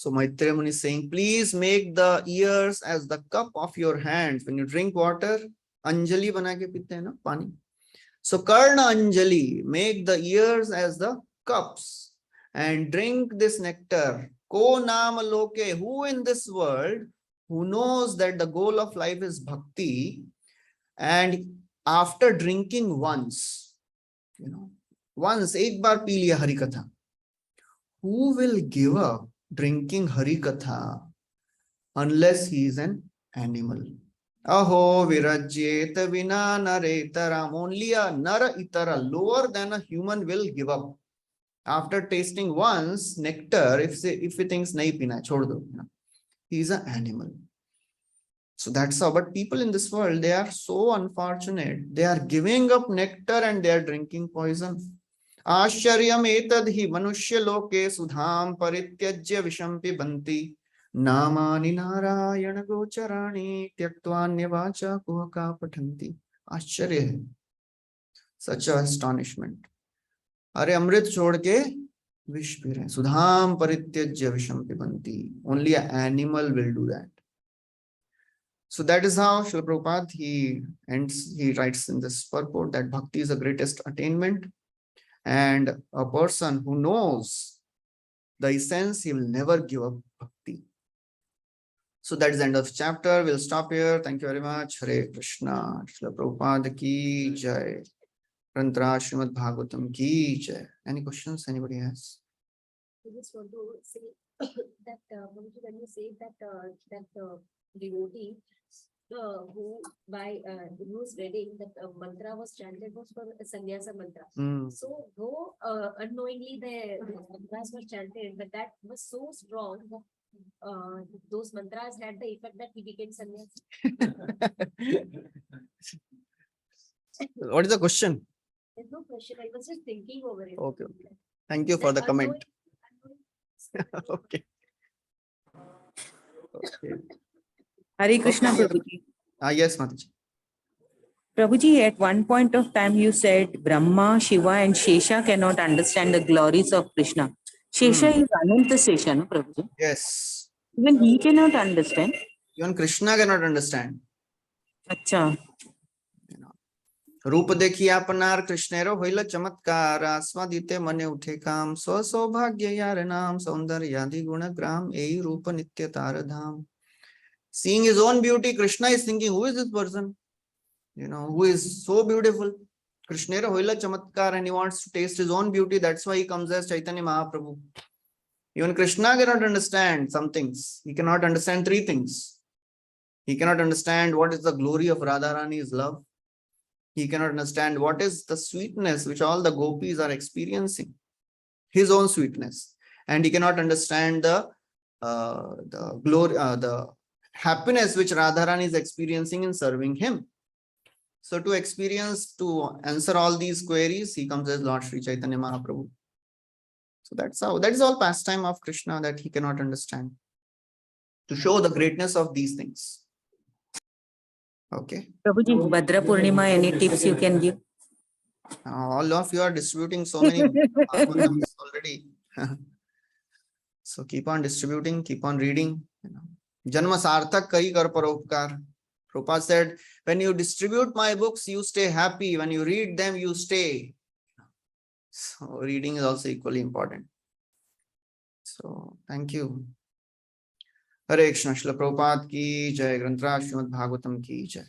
So Maitreya Muni is saying, please make the ears as the cup of your hands. When you drink water, Anjali bana ke pite hai na, pani. So Karna Anjali, make the ears as the cups and drink this nectar. Ko naam loke, who in this world, who knows that the goal of life is bhakti, and after drinking once, once, ek bar pee liya Hari Katha, who will give up drinking Hari Katha unless he is an animal? Aho virajyeta vina naretaram. Only a nara itara, lower than a human, will give up. After tasting once nectar, if he thinks nahi pina, chhod do, he is an animal. So that's how. But people in this world, they are so unfortunate. They are giving up nectar and they are drinking poison. Asharyam etadhi manushya loke sudham parityajya visham pibanti namani narayana gocharani tyaktvanyevacha kuhaka pathanti. आश्चर्य है, such a astonishment. अरे अमृत छोड़ के विष P रहे हैं. सुधाम परित्यज्य विषम पिबंती. Only an animal will do that. So that is how Srila Prabhupada, he writes in this purport that bhakti is the greatest attainment, and a person who knows the essence, he will never give up bhakti. So that is the end of the chapter. We'll stop here. Thank you very much. Hare Krishna. Srila Prabhupada ki jai. Grantra Srimad Bhagavatam ki jai. Any questions anybody has? I just want to say that when you say that devotee whose wedding that mantra was chanted was for a sannyasa mantra. So though unknowingly the mantras were chanted, but that was so strong that those mantras had the effect that he became sannyasi. What is the question? There's no question. I was just thinking over it. Okay. Thank you for the comment. Okay. Okay. Hare Krishna, Prabhuji. Yes, Mataji. Prabhuji, at one point of time you said Brahma, Shiva and Shesha cannot understand the glories of Krishna. Shesha is Ananta Shesha, no, Prabhuji? Yes. Even he cannot understand. Even Krishna cannot understand. Acha. रूप देखी आपनार कृष्णेरो होइल चमत्कार आस्वादिते मने उठे काम स्व सौभाग्य यार नाम सौंदर्य आदि गुण ग्राम एई रूप नित्य तार धाम. Seeing his own beauty, Krishna is thinking, who is this person? Who is so beautiful? Krishnera hoila chamatkar, and he wants to taste his own beauty. That's why he comes as Chaitanya Mahaprabhu. Even Krishna cannot understand some things. He cannot understand three things. He cannot understand what is the glory of Radharani's love. He cannot understand what is the sweetness which all the gopis are experiencing, his own sweetness. And he cannot understand the glory, the happiness which Radharani is experiencing in serving him. So to answer all these queries, he comes as Lord Sri Chaitanya Mahaprabhu. So that is all pastime of Krishna that he cannot understand, to show the greatness of these things. Okay. Prabhuji, Bhadra Purnima, any tips you can give? All of you are distributing so many Bhagavatam's already. So keep on distributing, keep on reading. Janma sarthak kai kar paropkar. Prabhupada said, when you distribute my books, you stay happy. When you read them, you stay. So reading is also equally important. So thank you. Hare Krishna. Srila Prabhupada ki jai. Grantra Srimad Bhagavatam ki jai.